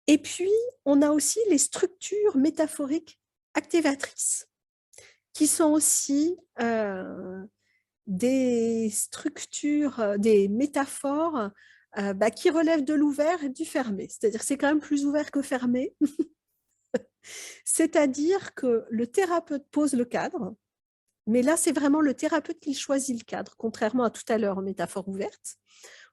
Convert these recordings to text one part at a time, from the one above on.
Et puis, on a aussi les structures métaphoriques activatrices, qui sont aussi des structures, des métaphores qui relèvent de l'ouvert et du fermé. C'est-à-dire que c'est quand même plus ouvert que fermé. C'est-à-dire que le thérapeute pose le cadre, mais là, c'est vraiment le thérapeute qui choisit le cadre, contrairement à tout à l'heure en métaphore ouverte,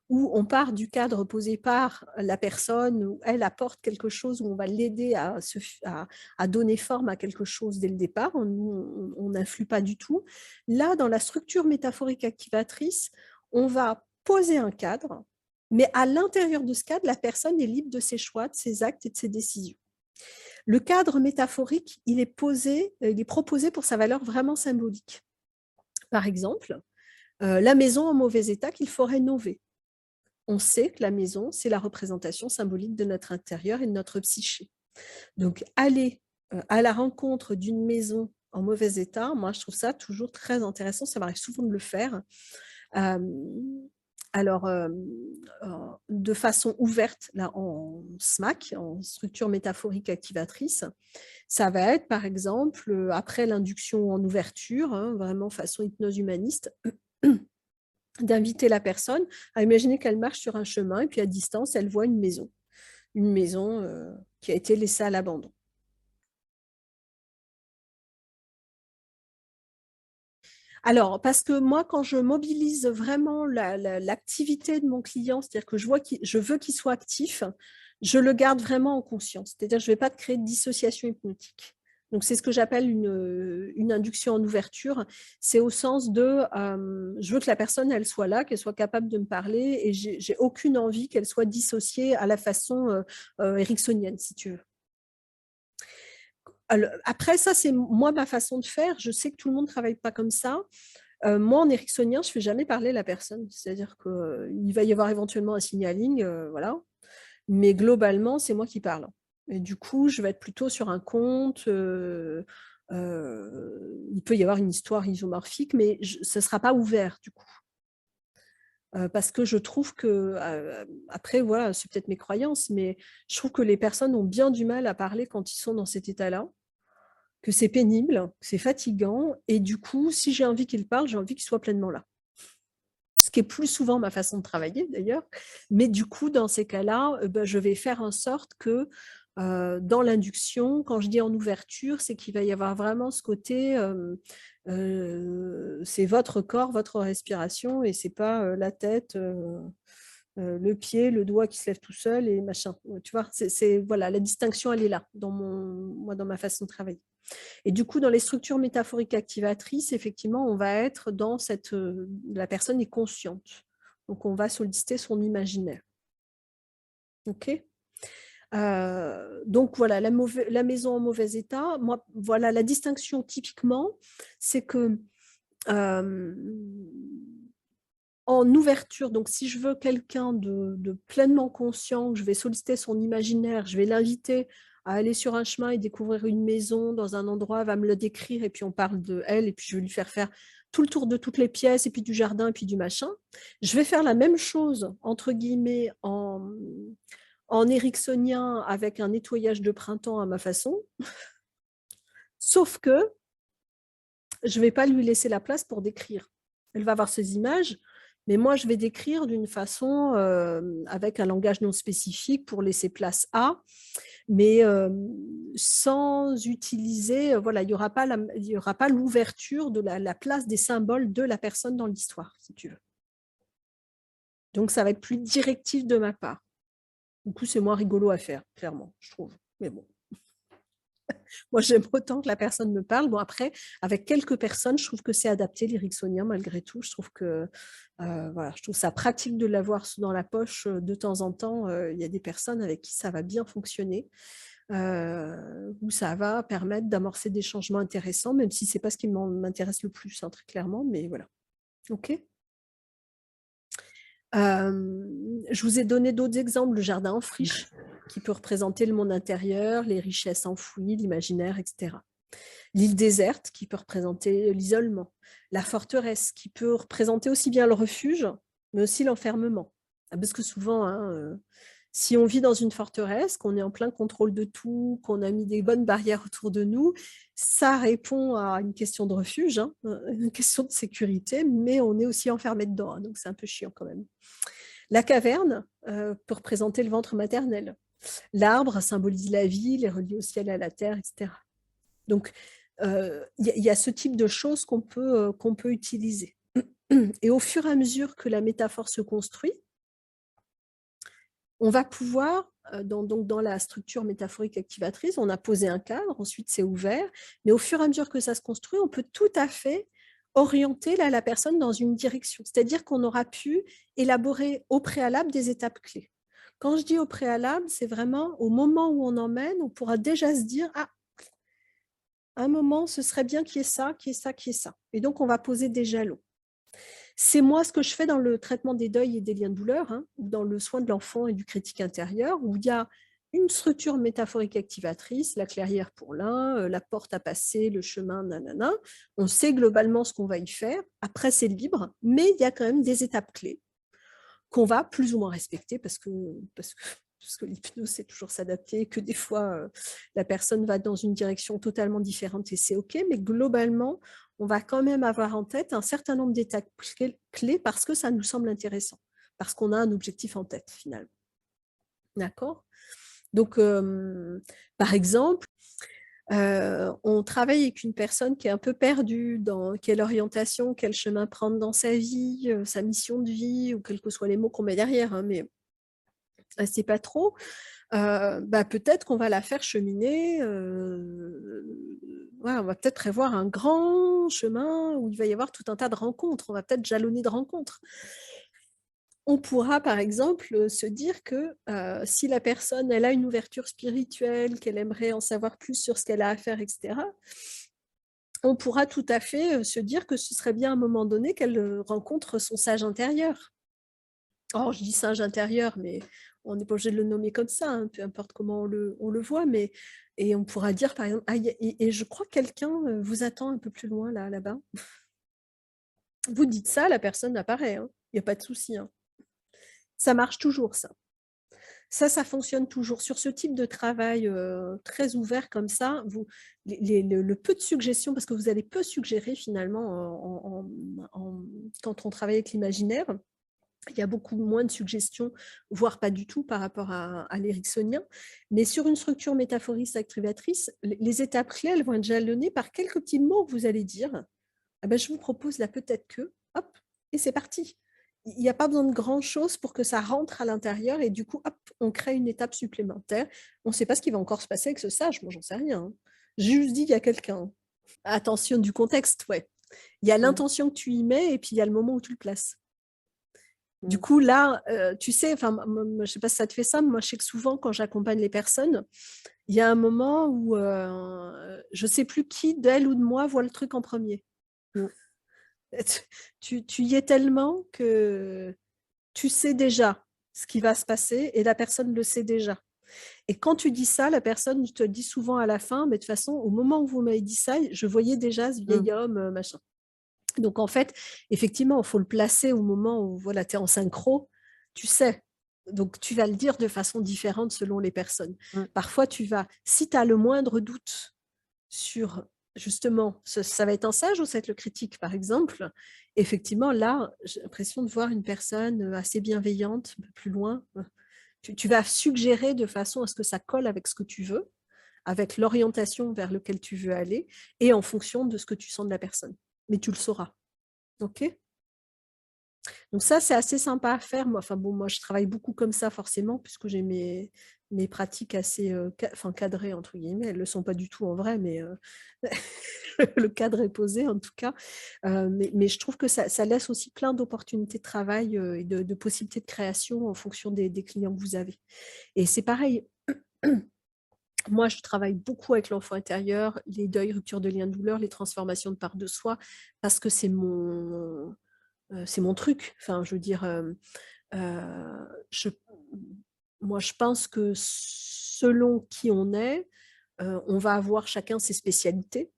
où on part du cadre posé par la personne, où elle apporte quelque chose, où on va l'aider à donner forme à quelque chose dès le départ, on n'influe pas du tout. Là, dans la structure métaphorique activatrice, on va poser un cadre, mais à l'intérieur de ce cadre, la personne est libre de ses choix, de ses actes et de ses décisions. Le cadre métaphorique, il est proposé pour sa valeur vraiment symbolique. Par exemple, la maison en mauvais état qu'il faut rénover. On sait que la maison, c'est la représentation symbolique de notre intérieur et de notre psyché. Donc, aller à la rencontre d'une maison en mauvais état, moi, je trouve ça toujours très intéressant. Ça m'arrive souvent de le faire. Euh, alors, de façon ouverte, là, en SMAC, en structure métaphorique activatrice, ça va être, par exemple, après l'induction en ouverture, hein, vraiment façon hypnose humaniste, d'inviter la personne à imaginer qu'elle marche sur un chemin et puis à distance, elle voit une maison qui a été laissée à l'abandon. Alors, parce que moi, quand je mobilise vraiment l'activité de mon client, c'est-à-dire que je veux qu'il soit actif, je le garde vraiment en conscience. C'est-à-dire que je ne vais pas créer de dissociation hypnotique. Donc, c'est ce que j'appelle une induction en ouverture. C'est au sens de, je veux que la personne, elle soit là, qu'elle soit capable de me parler et j'ai aucune envie qu'elle soit dissociée à la façon ericksonienne, si tu veux. Alors, après, ça, c'est moi ma façon de faire. Je sais que tout le monde ne travaille pas comme ça. Moi, en ericksonien, je ne fais jamais parler la personne. C'est-à-dire qu'il va y avoir éventuellement un signaling, voilà. Mais globalement, c'est moi qui parle. Et du coup, je vais être plutôt sur un conte. Il peut y avoir une histoire isomorphique, mais ce ne sera pas ouvert, du coup. Parce que je trouve que, après, voilà, c'est peut-être mes croyances, mais je trouve que les personnes ont bien du mal à parler quand ils sont dans cet état-là, que c'est pénible, que c'est fatigant, et du coup, si j'ai envie qu'ils parlent, j'ai envie qu'ils soient pleinement là. Ce qui est plus souvent ma façon de travailler d'ailleurs, mais du coup, dans ces cas-là, je vais faire en sorte que dans l'induction, quand je dis en ouverture, c'est qu'il va y avoir vraiment ce côté, c'est votre corps, votre respiration, et c'est pas la tête, le pied, le doigt qui se lève tout seul et machin. Tu vois, voilà, la distinction, elle est là, moi, dans ma façon de travailler. Et du coup, dans les structures métaphoriques activatrices, effectivement, on va être dans la personne est consciente. Donc, on va solliciter son imaginaire. OK. Donc, voilà, la maison en mauvais état. Moi, voilà, la distinction typiquement, c'est que en ouverture, donc si je veux quelqu'un de pleinement conscient, que je vais solliciter son imaginaire, je vais l'inviter à aller sur un chemin et découvrir une maison dans un endroit, elle va me le décrire et puis on parle de elle et puis je vais lui faire tout le tour de toutes les pièces et puis du jardin et puis du machin. Je vais faire la même chose, entre guillemets, en ericksonien avec un nettoyage de printemps à ma façon, sauf que je ne vais pas lui laisser la place pour décrire. Elle va avoir ses images, mais moi, je vais décrire d'une façon avec un langage non spécifique pour laisser place à, mais sans utiliser, voilà, il n'y aura pas l'ouverture de la place des symboles de la personne dans l'histoire, si tu veux. Donc, ça va être plus directif de ma part. Du coup, c'est moins rigolo à faire, clairement, je trouve. Mais bon. Moi, j'aime autant que la personne me parle. Bon, après, avec quelques personnes, je trouve que c'est adapté, l'ericksonien, malgré tout. Je trouve que voilà, je trouve ça pratique de l'avoir dans la poche de temps en temps. Il y a des personnes avec qui ça va bien fonctionner, où ça va permettre d'amorcer des changements intéressants, même si ce n'est pas ce qui m'intéresse le plus, hein, très clairement. Mais voilà. OK. Je vous ai donné d'autres exemples, le jardin en friche, qui peut représenter le monde intérieur, les richesses enfouies, l'imaginaire, etc. L'île déserte, qui peut représenter l'isolement. La forteresse, qui peut représenter aussi bien le refuge, mais aussi l'enfermement. Parce que souvent, hein, Si on vit dans une forteresse, qu'on est en plein contrôle de tout, qu'on a mis des bonnes barrières autour de nous, ça répond à une question de refuge, hein, une question de sécurité, mais on est aussi enfermé dedans, hein, donc c'est un peu chiant quand même. La caverne peut représenter le ventre maternel. L'arbre symbolise la vie, les relier au ciel et à la terre, etc. Donc, y a ce type de choses qu'on peut utiliser. Et au fur et à mesure que la métaphore se construit, on va pouvoir, donc dans la structure métaphorique activatrice, on a posé un cadre, ensuite c'est ouvert, mais au fur et à mesure que ça se construit, on peut tout à fait orienter la personne dans une direction. C'est-à-dire qu'on aura pu élaborer au préalable des étapes clés. Quand je dis au préalable, c'est vraiment au moment où on emmène, on pourra déjà se dire, ah, à un moment, ce serait bien qu'il y ait ça, qu'il y ait ça, qu'il y ait ça. Et donc, on va poser des jalons. C'est moi ce que je fais dans le traitement des deuils et des liens de douleur, hein, ou dans le soin de l'enfant et du critique intérieur, où il y a une structure métaphorique activatrice, la clairière pour l'un, la porte à passer, le chemin, nanana. On sait globalement ce qu'on va y faire. Après, c'est libre, mais il y a quand même des étapes clés qu'on va plus ou moins respecter parce que l'hypnose, c'est toujours s'adapter, que des fois, la personne va dans une direction totalement différente et c'est OK, mais globalement, on va quand même avoir en tête un certain nombre d'étapes clés parce que ça nous semble intéressant, parce qu'on a un objectif en tête, finalement. D'accord? Donc, par exemple, on travaille avec une personne qui est un peu perdue dans quelle orientation, quel chemin prendre dans sa vie, sa mission de vie, ou quels que soient les mots qu'on met derrière, hein, mais elle ne sait pas trop. Peut-être qu'on va la faire cheminer, ouais, on va peut-être prévoir un grand chemin où il va y avoir tout un tas de rencontres. On va peut-être jalonner de rencontres. On pourra, par exemple, se dire que si la personne elle a une ouverture spirituelle, qu'elle aimerait en savoir plus sur ce qu'elle a à faire, etc., on pourra tout à fait se dire que ce serait bien à un moment donné qu'elle rencontre son sage intérieur. Oh, je dis singe intérieur, mais on n'est pas obligé de le nommer comme ça, hein, peu importe comment on le voit, mais et on pourra dire par exemple, ah, et je crois que quelqu'un vous attend un peu plus loin là-bas. Vous dites ça, la personne apparaît, hein, il n'y a pas de souci, hein. Ça marche toujours, ça. Ça fonctionne toujours. Sur ce type de travail très ouvert comme ça, le peu de suggestions, parce que vous allez peu suggérer finalement quand on travaille avec l'imaginaire, il y a beaucoup moins de suggestions, voire pas du tout par rapport à l'éricksonien. Mais sur une structure métaphorique activatrice, les étapes clés, elles vont être jalonnées par quelques petits mots que vous allez dire. Ah ben, je vous propose là peut-être que, hop, et c'est parti. Il n'y a pas besoin de grand-chose pour que ça rentre à l'intérieur et du coup, hop, on crée une étape supplémentaire. On ne sait pas ce qui va encore se passer avec ce sage, moi j'en sais rien, hein. J'ai juste dit, il y a quelqu'un. Attention du contexte, ouais. Il y a Mmh. l'intention que tu y mets et puis il y a le moment où tu le places. Du Mmh. coup, là, tu sais, enfin, je ne sais pas si ça te fait ça, mais moi, je sais que souvent, quand j'accompagne les personnes, il y a un moment où je ne sais plus qui d'elle ou de moi voit le truc en premier. Mmh. Tu y es tellement que tu sais déjà ce qui va se passer et la personne le sait déjà. Et quand tu dis ça, la personne te dit souvent à la fin, mais de toute façon, au moment où vous m'avez dit ça, je voyais déjà ce Mmh. vieil homme, machin. Donc en fait, effectivement, il faut le placer au moment où voilà, tu es en synchro, tu sais. Donc tu vas le dire de façon différente selon les personnes. Mmh. Parfois, si tu as le moindre doute sur justement, ça va être un sage ou ça va être le critique, par exemple, effectivement, là, j'ai l'impression de voir une personne assez bienveillante, un peu plus loin. Tu vas suggérer de façon à ce que ça colle avec ce que tu veux, avec l'orientation vers laquelle tu veux aller, et en fonction de ce que tu sens de la personne. Mais tu le sauras. OK? Donc ça, c'est assez sympa à faire. Moi, enfin bon, moi, je travaille beaucoup comme ça forcément puisque j'ai mes pratiques assez, «cadrées» entre guillemets. Elles ne le sont pas du tout en vrai, mais le cadre est posé en tout cas. Mais je trouve que ça laisse aussi plein d'opportunités de travail, et de possibilités de création en fonction des clients que vous avez. Et c'est pareil, moi, je travaille beaucoup avec l'enfant intérieur, les deuils, ruptures de liens de douleur, les transformations de part de soi parce que c'est mon truc. Enfin, je veux dire, je moi, je pense que selon qui on va avoir chacun ses spécialités,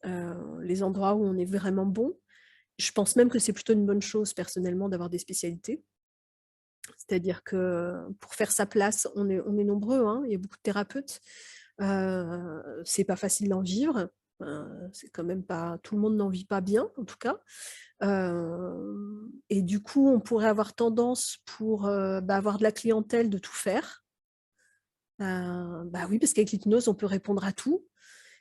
les endroits où on est vraiment bon. Je pense même que c'est plutôt une bonne chose personnellement d'avoir des spécialités. C'est-à-dire que pour faire sa place, on est nombreux, hein, il y a beaucoup de thérapeutes. C'est pas facile d'en vivre. C'est quand même pas tout le monde n'en vit pas bien, en tout cas. Et du coup, on pourrait avoir tendance pour, avoir de la clientèle de tout faire. Bah oui, parce qu'avec l'hypnose, on peut répondre à tout.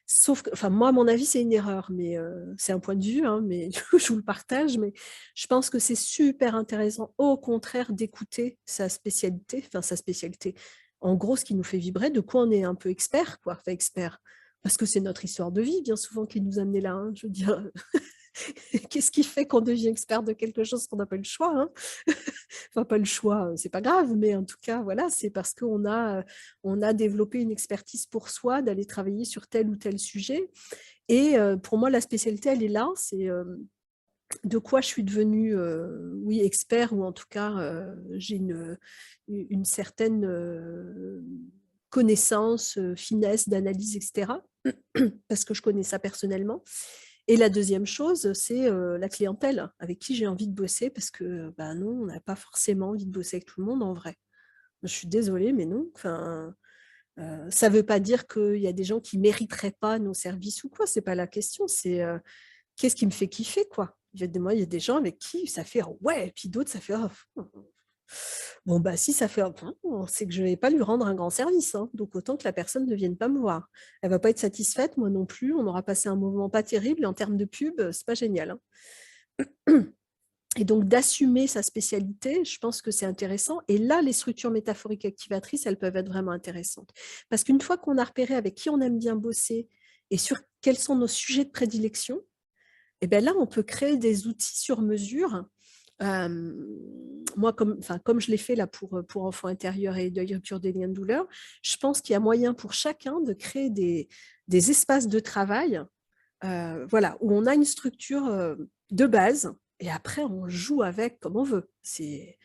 Sauf que, enfin, moi, à mon avis, c'est une erreur, mais c'est un point de vue, hein, mais je vous le partage. Mais je pense que c'est super intéressant, au contraire, d'écouter sa spécialité, enfin sa spécialité. En gros, ce qui nous fait vibrer, de quoi on est un peu expert, quoi, enfin expert, parce que c'est notre histoire de vie, bien souvent, qui nous a amenés là. Hein, je veux dire, qu'est-ce qui fait qu'on devient expert de quelque chose qu'on n'a pas le choix, hein? Enfin, pas le choix, c'est pas grave, mais en tout cas, voilà, c'est parce on a développé une expertise pour soi d'aller travailler sur tel ou tel sujet. Et pour moi, la spécialité, elle est là. C'est de quoi je suis devenue, oui, expert, ou en tout cas, j'ai une certaine connaissance, finesse d'analyse, etc. Parce que je connais ça personnellement. Et la deuxième chose, c'est la clientèle avec qui j'ai envie de bosser, parce que bah non, on n'a pas forcément envie de bosser avec tout le monde en vrai. Je suis désolée, mais non. Enfin, ça ne veut pas dire qu'il y a des gens qui ne mériteraient pas nos services ou quoi, c'est pas la question. C'est qu'est-ce qui me fait kiffer, quoi. Moi, il y a des gens avec qui ça fait ouais, et puis d'autres, ça fait bon, bah si ça fait c'est que je ne vais pas lui rendre un grand service, hein. Donc autant que la personne ne vienne pas me voir. Elle ne va pas être satisfaite, moi non plus. On aura passé un moment pas terrible, et en termes de pub, c'est pas génial, hein. Et donc d'assumer sa spécialité, je pense que c'est intéressant. Et là, les structures métaphoriques activatrices, elles peuvent être vraiment intéressantes. Parce qu'une fois qu'on a repéré avec qui on aime bien bosser et sur quels sont nos sujets de prédilection, et bien là, on peut créer des outils sur mesure. Moi, comme je l'ai fait là pour Enfants intérieurs et Deuil, rupture des liens de douleur, je pense qu'il y a moyen pour chacun de créer des espaces de travail, voilà, où on a une structure de base, et après on joue avec comme on veut. C'est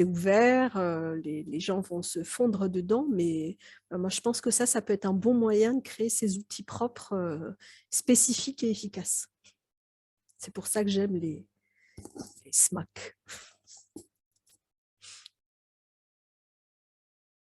ouvert, les gens vont se fondre dedans, mais moi je pense que ça peut être un bon moyen de créer ces outils propres, spécifiques et efficaces. C'est pour ça que j'aime les SMAC.